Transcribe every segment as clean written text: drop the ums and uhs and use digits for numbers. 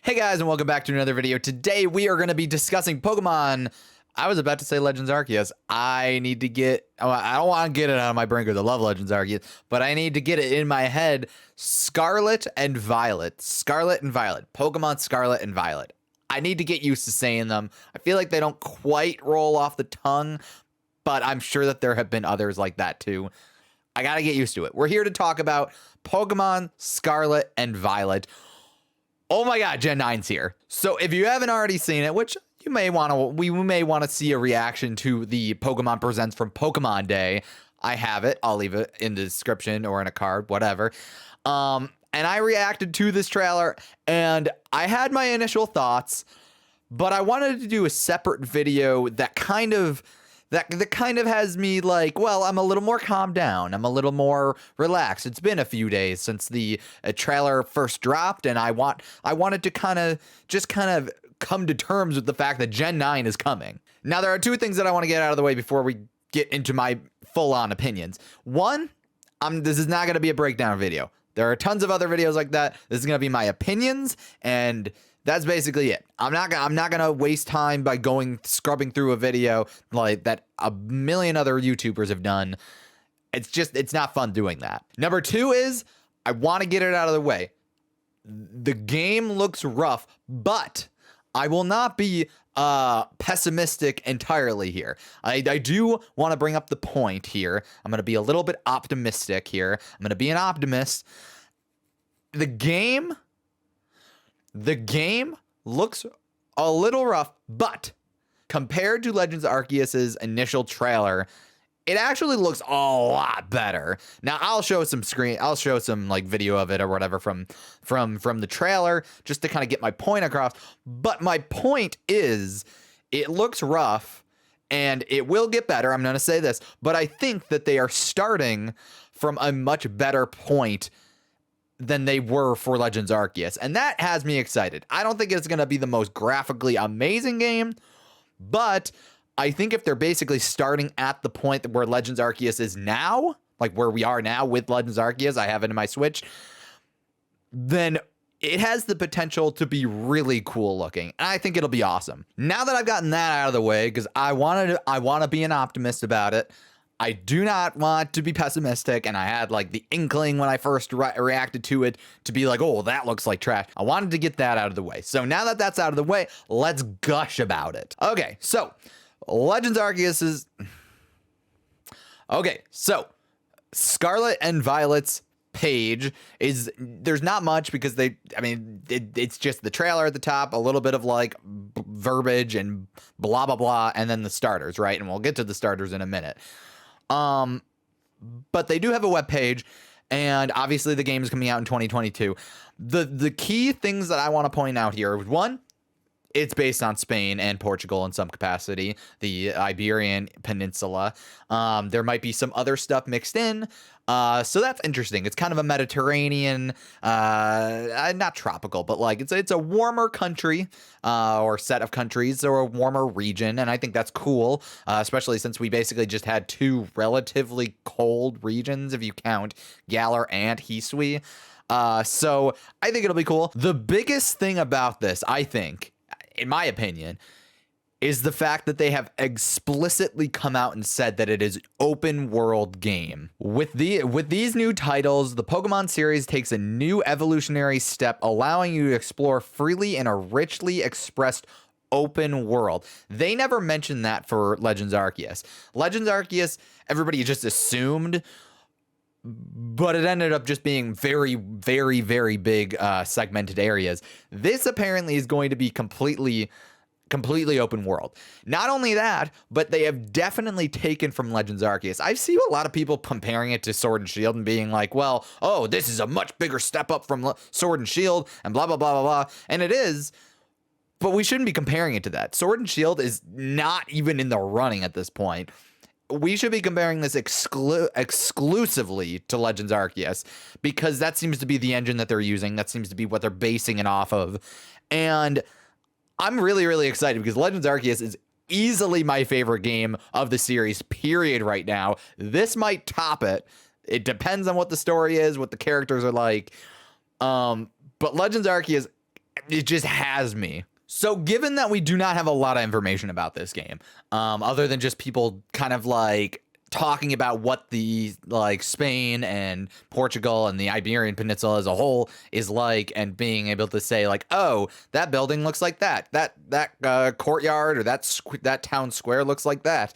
Hey guys, and welcome back to another video. Today we are going to be discussing Pokemon. I was about to say Legends Arceus. I need to get, I don't want to get it out of my brain because I love Legends Arceus, but I need to get it in my head. Scarlet and Violet. Scarlet and Violet. Pokemon Scarlet and Violet. I need to get used to saying them. I feel like they don't quite roll off the tongue, but I'm sure that there have been others like that too. I got to get used to it. We're here to talk about Pokemon Scarlet and Violet. Oh my God, Gen 9's here. So if you haven't already seen it, which you may want to, we may want to see a reaction to the Pokemon Presents from Pokemon Day. I have it. I'll leave it in the description or in a card, whatever. And I reacted to this trailer and I had my initial thoughts, but I wanted to do a separate video that kind of has me like, well, I'm a little more calmed down. I'm a little more relaxed. It's been a few days since the trailer first dropped, and I wanted to kind of come to terms with the fact that Gen 9 is coming. Now, there are two things that I want to get out of the way before we get into my full-on opinions. One, this is not going to be a breakdown video. There are tons of other videos like that. This is going to be my opinions, and that's basically it. I'm not gonna waste time by scrubbing through a video like that a million other YouTubers have done. It's not fun doing that. Number two is I want to get it out of the way. The game looks rough, but I will not be pessimistic entirely here. I do want to bring up the point here. I'm gonna be a little bit optimistic here. I'm gonna be an optimist. The game looks a little rough, but compared to Legends Arceus's initial trailer, it actually looks a lot better. Now, I'll show some like video of it or whatever from the trailer just to kind of get my point across. But my point is, it looks rough and it will get better. I'm going to say this, but I think that they are starting from a much better point than they were for Legends Arceus, and that has me excited. I don't think it's going to be the most graphically amazing game, but I think if they're basically starting at the point where Legends Arceus is now, like where we are now with Legends Arceus, I have it in my Switch, then it has the potential to be really cool looking, and I think it'll be awesome. Now that I've gotten that out of the way, because I want to be an optimist about it, I do not want to be pessimistic, and I had like the inkling when I first reacted to it to be like, oh, that looks like trash. I wanted to get that out of the way. So now that that's out of the way, let's gush about it. Okay, so Legends Arceus is... Okay, so Scarlet and Violet's page is... There's not much because it's just the trailer at the top, a little bit of like verbiage and blah, blah, blah, and then the starters, right? And we'll get to the starters in a minute. But they do have a web page, and obviously the game is coming out in 2022. The key things that I want to point out here, one, it's based on Spain and Portugal in some capacity, the Iberian Peninsula. There might be some other stuff mixed in. So that's interesting. It's kind of a Mediterranean, not tropical, but like it's a warmer country, or set of countries, or a warmer region. And I think that's cool, especially since we basically just had two relatively cold regions, if you count Galar and Hisui. So I think it'll be cool. The biggest thing about this, I think, in my opinion, is the fact that they have explicitly come out and said that it is an open world game. With these new titles, the Pokemon series takes a new evolutionary step, allowing you to explore freely in a richly expressed open world. They never mentioned that for Legends Arceus. Legends Arceus, everybody just assumed, but it ended up just being very, very, very big segmented areas. This apparently is going to be completely open world. Not only that, but they have definitely taken from Legends Arceus. I've seen a lot of people comparing it to Sword and Shield and being like, well, oh, this is a much bigger step up from Sword and Shield and blah, blah, blah, blah, blah. And it is, but we shouldn't be comparing it to that. Sword and Shield is not even in the running at this point. We should be comparing this exclusively to Legends Arceus, because that seems to be the engine that they're using. That seems to be what they're basing it off of. And I'm really, really excited because Legends Arceus is easily my favorite game of the series, period, right now. This might top it. It depends on what the story is, what the characters are like. But Legends Arceus it just has me. So given that we do not have a lot of information about this game, other than just people kind of like talking about what the like Spain and Portugal and the Iberian Peninsula as a whole is like, and being able to say like, oh, that building looks like that courtyard or that town square looks like that.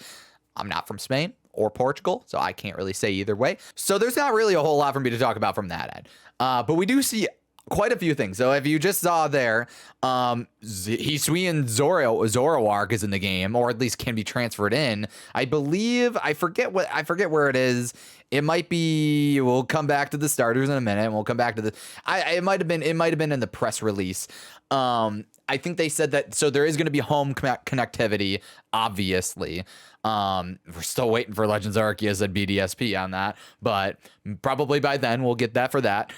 I'm not from Spain or Portugal, so I can't really say either way. So there's not really a whole lot for me to talk about from that end. But we do see quite a few things. So if you just saw there, Hisuian Zoroark is in the game, or at least can be transferred in. I believe I forget where it is. It might be. We'll come back to the starters in a minute. And we'll come back to the. It might have been in the press release. I think they said that. So there is going to be home connectivity, obviously. We're still waiting for Legends Arceus and BDSP on that, but probably by then we'll get that for that.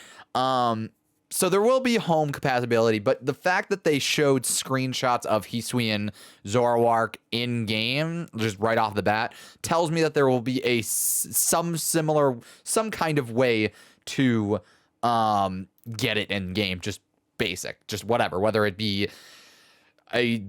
So there will be home compatibility, but the fact that they showed screenshots of Hisuian Zoroark in game, just right off the bat, tells me that there will be some kind of way to get it in game, just basic, just whatever, whether it be a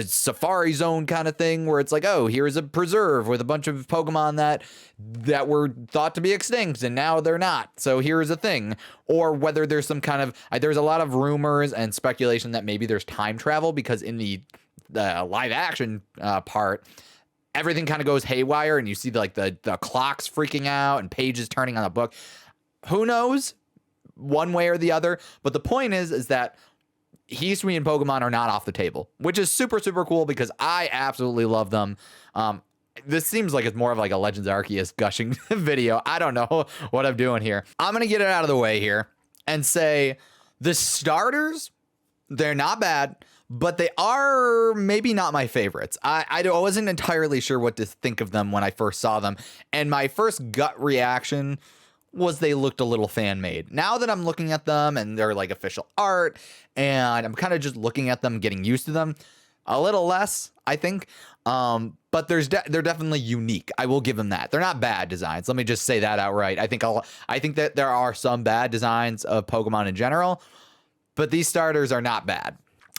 safari zone kind of thing where it's like, oh, here's a preserve with a bunch of Pokemon that were thought to be extinct and now they're not, so here's a thing. Or whether there's some kind of there's a lot of rumors and speculation that maybe there's time travel, because in the live action part, everything kind of goes haywire and you see the clocks freaking out and pages turning on the book. Who knows one way or the other, but the point is that Hisuian Pokemon are not off the table, which is super, super cool because I absolutely love them. This seems like it's more of like a Legends Arceus gushing video. I don't know what I'm doing here. I'm going to get it out of the way here and say the starters, they're not bad, but they are maybe not my favorites. I wasn't entirely sure what to think of them when I first saw them. And my first gut reaction was they looked a little fan-made. Now that I'm looking at them and they're like official art and I'm kind of just looking at them, getting used to them a little less, I think. But they're definitely unique. I will give them that. They're not bad designs. Let me just say that outright. I think that there are some bad designs of Pokemon in general, but these starters are not bad.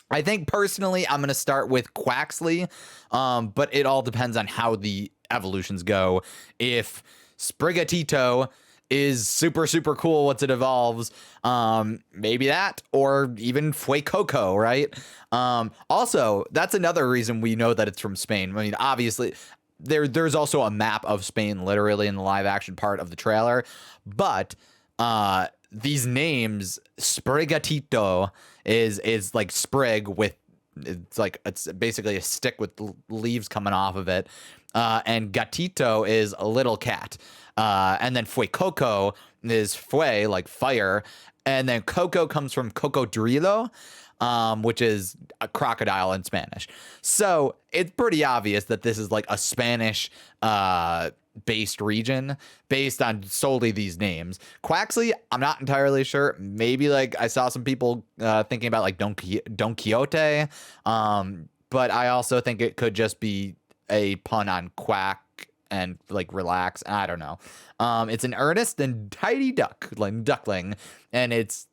I think personally I'm going to start with Quaxly, but it all depends on how the evolutions go. If Sprigatito is super, super cool once it evolves, maybe that, or even Fuecoco, right? Also, that's another reason we know that it's from Spain. I mean, obviously, there's also a map of Spain literally in the live action part of the trailer, but these names, Sprigatito is like sprig with, it's basically a stick with leaves coming off of it, and Gatito is a little cat. And then Fuecoco is fue, like fire. And then Coco comes from Cocodrilo, which is a crocodile in Spanish. So it's pretty obvious that this is like a Spanish based region based on solely these names. Quaxly, I'm not entirely sure. Maybe like I saw some people thinking about like Don Quixote. But I also think it could just be a pun on quack and like relax. I don't know. It's an earnest and tidy duckling, and it's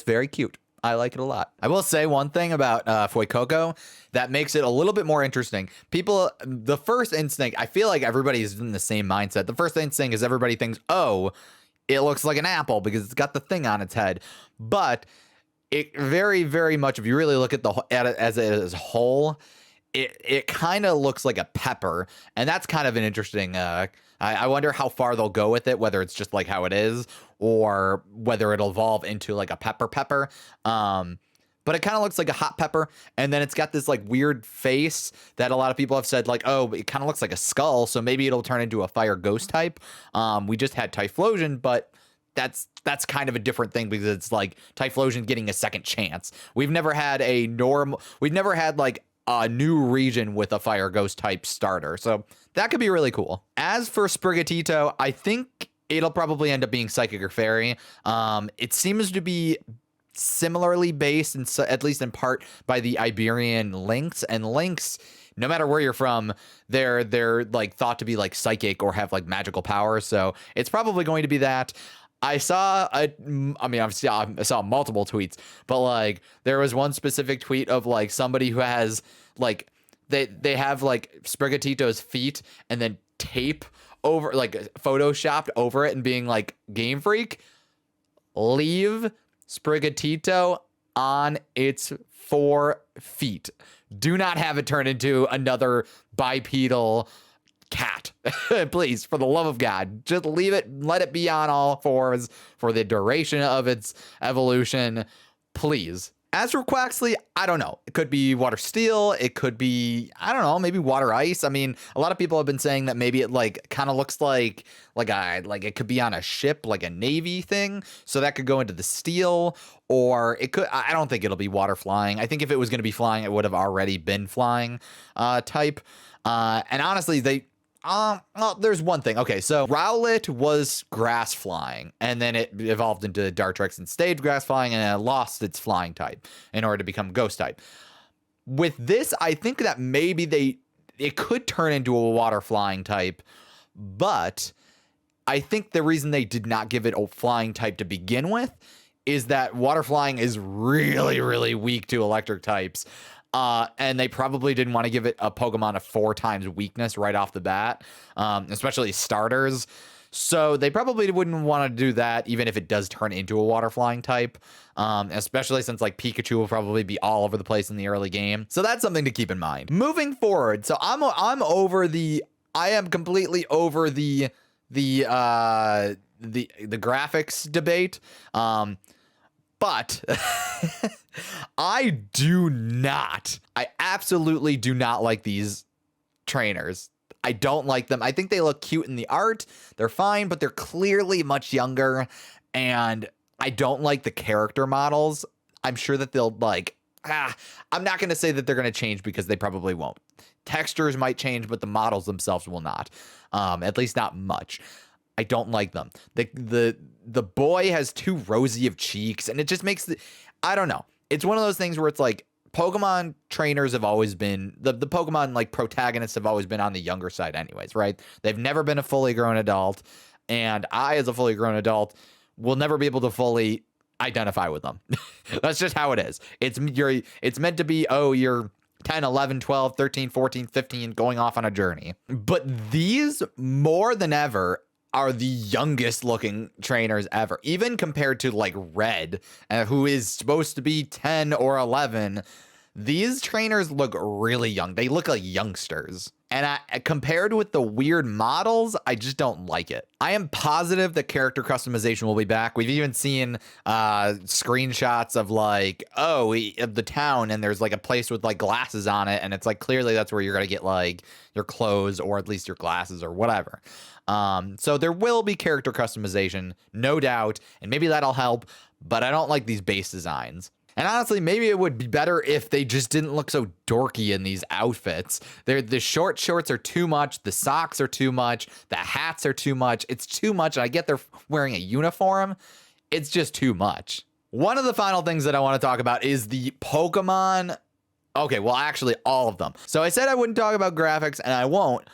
very cute. I like it a lot. I will say one thing about Fuecoco that makes it a little bit more interesting. People, the first instinct, I feel like everybody's in the same mindset. The first instinct is everybody thinks, oh, it looks like an apple because it's got the thing on its head. But it very, very much, if you really look at it as a whole, it kind of looks like a pepper, and that's kind of an interesting. I wonder how far they'll go with it, whether it's just like how it is, or whether it'll evolve into like a pepper. But it kind of looks like a hot pepper, and then it's got this like weird face that a lot of people have said like, oh, it kind of looks like a skull, so maybe it'll turn into a fire ghost type. We just had Typhlosion, but that's kind of a different thing because it's like Typhlosion getting a second chance. We've never had like a new region with a fire ghost type starter, so that could be really cool. As for Sprigatito, I think it'll probably end up being psychic or fairy. It seems to be similarly based, at least in part, by the Iberian lynx, and lynx, no matter where you're from, they're like thought to be like psychic or have like magical powers, so it's probably going to be that. I saw obviously I saw multiple tweets, but like there was one specific tweet of like somebody who has like they have like Sprigatito's feet and then tape over, like photoshopped over it, and being like, Game Freak, leave Sprigatito on its 4 feet. Do not have it turn into another bipedal cat. Please, for the love of God, just leave it, let it be on all 4s for the duration of its evolution, please. As for Quaxly, I don't know. It could be water steel. It could be, I don't know, maybe water ice. I mean, a lot of people have been saying that maybe it like kind of looks like it could be on a ship, like a Navy thing. So that could go into the steel, or it could, I don't think it'll be water flying. I think if it was going to be flying, it would have already been flying type. And honestly, well, there's one thing. Okay, so Rowlet was grass flying, and then it evolved into Dartrix and stayed grass flying, and it lost its flying type in order to become ghost type. With this, I think that maybe it could turn into a water flying type, but I think the reason they did not give it a flying type to begin with is that water flying is really, really weak to electric types. And they probably didn't want to give it a Pokemon of 4 times weakness right off the bat, especially starters. So they probably wouldn't want to do that, even if it does turn into a water flying type, especially since like Pikachu will probably be all over the place in the early game. So that's something to keep in mind. Moving forward, so I am completely over the graphics debate. But I absolutely do not like these trainers. I don't like them. I think they look cute in the art. They're fine, but they're clearly much younger. And I don't like the character models. I'm sure that they'll I'm not going to say that they're going to change, because they probably won't. Textures might change, but the models themselves will not. At least not much. I don't like them. The boy has too rosy of cheeks, and it just makes I don't know. It's one of those things where it's like, Pokemon trainers have always been, the Pokemon like protagonists have always been on the younger side anyways, right? They've never been a fully grown adult, and I, as a fully grown adult, will never be able to fully identify with them. That's just how it is. It's meant to be, oh, you're 10, 11, 12, 13, 14, 15, going off on a journey. But these, more than ever, are the youngest looking trainers ever, even compared to like Red, who is supposed to be 10 or 11. These trainers look really young. They look like youngsters. And compared with the weird models, I just don't like it. I am positive that character customization will be back. We've even seen screenshots of like, of the town, and there's like a place with like glasses on it, and it's like, clearly that's where you're gonna get like your clothes, or at least your glasses, or whatever. So there will be character customization, no doubt, and maybe that'll help, but I don't like these base designs. And honestly, maybe it would be better if they just didn't look so dorky in these outfits. The short shorts are too much. The socks are too much. The hats are too much. It's too much. I get they're wearing a uniform. It's just too much. One of the final things that I want to talk about is the Pokemon. Okay, well, actually, all of them. So I said I wouldn't talk about graphics, and I won't.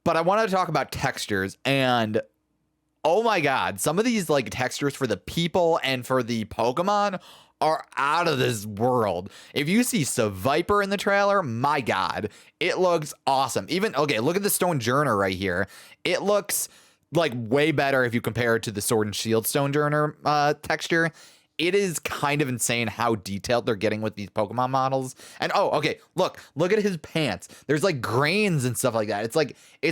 But I wanted to talk about textures, and oh my God, some of these like textures for the people and for the Pokemon are out of this world. If you see Seviper in the trailer, my God, it looks awesome. Even, okay, look at the Stonejourner right here. It looks like way better if you compare it to the Sword and Shield Stonejourner texture. It is kind of insane how detailed they're getting with these Pokemon models. And okay, look at his pants. There's like grains and stuff like that. It's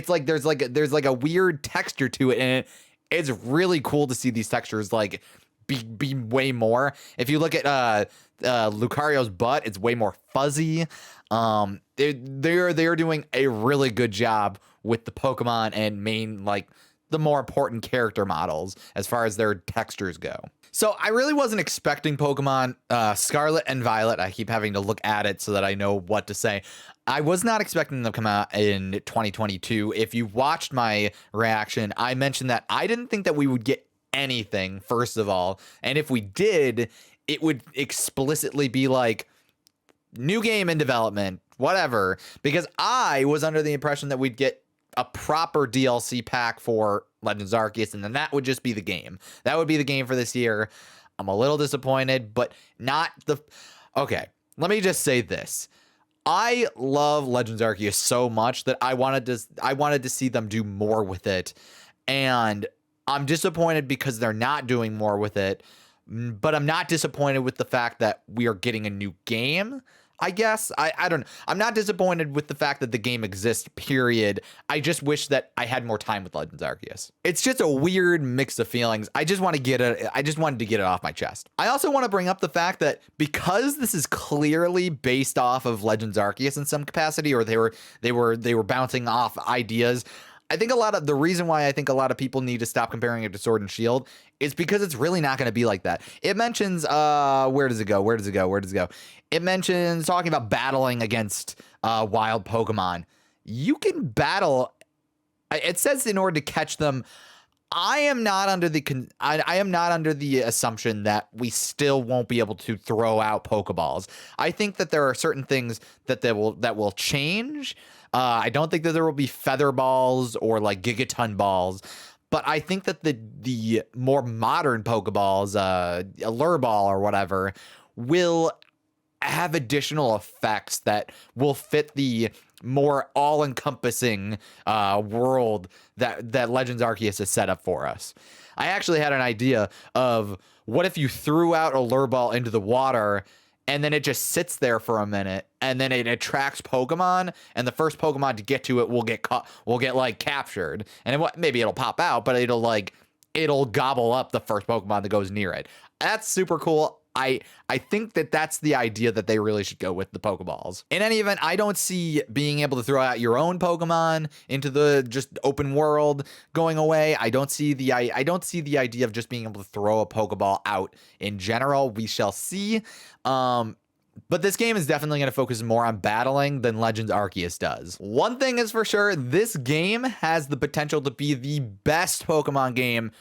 like there's like a weird texture to it, and it's really cool to see these textures like be way more. If you look at Lucario's butt, it's way more fuzzy. They're doing a really good job with the Pokemon and main, like, the more important character models as far as their textures go. So I really wasn't expecting Pokemon Scarlet and Violet. I keep having to look at it so that I know what to say. I was not expecting them to come out in 2022. If you watched my reaction, I mentioned that I didn't think that we would get anything, first of all. And if we did, it would explicitly be like, new game in development, whatever. Because I was under the impression that we'd get a proper DLC pack for Legends Arceus, and then that would just be the game. That would be the game for this year. I'm a little disappointed, but not the... Okay, let me just say this. I love Legends Arceus so much that I wanted to see them do more with it, and I'm disappointed because they're not doing more with it, but I'm not disappointed with the fact that we are getting a new game, I guess. I don't know. I'm not disappointed with the fact that the game exists, period. I just wish that I had more time with Legends Arceus. It's just a weird mix of feelings. I just wanted to get it off my chest. I also want to bring up the fact that because this is clearly based off of Legends Arceus in some capacity, or they were bouncing off ideas, I think the reason why I think a lot of people need to stop comparing it to Sword and Shield is because it's really not going to be like that. It mentions, where does it go? It mentions talking about battling against wild Pokemon. You can battle. It says in order to catch them. I am not under the assumption that we still won't be able to throw out Pokeballs. I think that there are certain things that will change. I don't think that there will be feather balls or like gigaton balls, but I think that the more modern Pokeballs, a lure ball or whatever, will have additional effects that will fit the more all-encompassing world that Legends Arceus has set up for us. I actually had an idea of what if you threw out a lure ball into the water and then it just sits there for a minute, and then it attracts Pokemon, and the first Pokemon to get to it will get like captured, and maybe it'll pop out, but it'll gobble up the first Pokemon that goes near it. That's super cool. I think that that's the idea that they really should go with the Pokeballs. In any event, I don't see being able to throw out your own Pokemon into the just open world going away. I don't see the idea of just being able to throw a Pokeball out in general. We shall see. But this game is definitely going to focus more on battling than Legends Arceus does. One thing is for sure, this game has the potential to be the best Pokemon game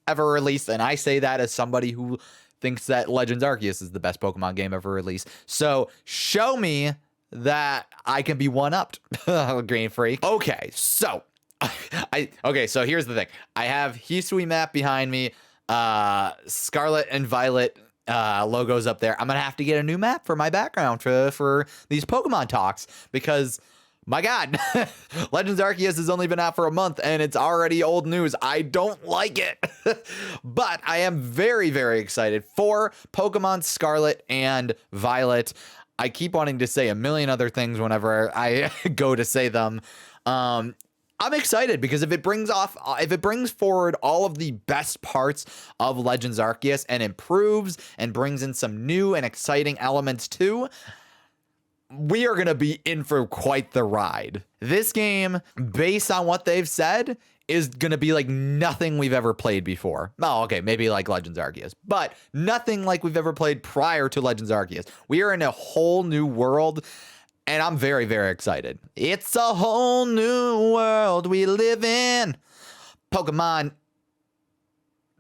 ever released, and I say that as somebody who thinks that Legends Arceus is the best Pokemon game ever released. So show me that I can be one-upped, Green Freak. Okay, so so here's the thing. I have Hisui map behind me, Scarlet and Violet logos up there. I'm gonna have to get a new map for my background for these Pokemon talks, because my God, Legends Arceus has only been out for a month and it's already old news. I don't like it. But I am very, very excited for Pokemon Scarlet and Violet. I keep wanting to say a million other things whenever I go to say them. I'm excited because if it brings forward all of the best parts of Legends Arceus and improves and brings in some new and exciting elements too, we are going to be in for quite the ride. This game, based on what they've said, is going to be like nothing we've ever played before. Oh, okay, maybe like Legends Arceus, but nothing like we've ever played prior to Legends Arceus. We are in a whole new world, and I'm very, very excited. It's a whole new world we live in. Pokemon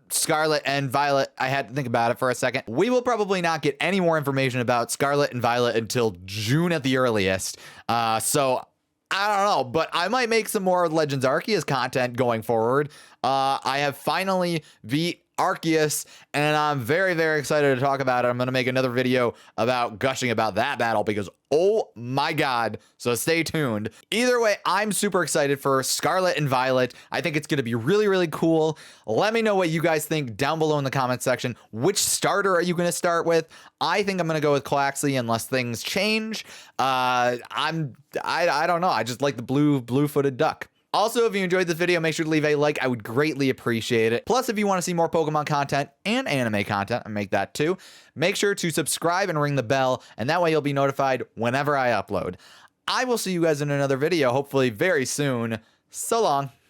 Scarlet and Violet. I had to think about it for a second. We will probably not get any more information about Scarlet and Violet until June at the earliest. So I don't know, but I might make some more Legends Arceus content going forward. I have finally beat Arceus, and I'm very, very excited to talk about it. I'm going to make another video about gushing about that battle because, oh my God. So stay tuned. Either way, I'm super excited for Scarlet and Violet. I think it's going to be really, really cool. Let me know what you guys think down below in the comment section. Which starter are you going to start with? I think I'm going to go with Quaxly unless things change. I don't know. I just like the blue-footed duck. Also, if you enjoyed this video, make sure to leave a like. I would greatly appreciate it. Plus, if you want to see more Pokemon content and anime content, I make that too, make sure to subscribe and ring the bell, and that way you'll be notified whenever I upload. I will see you guys in another video, hopefully very soon. So long.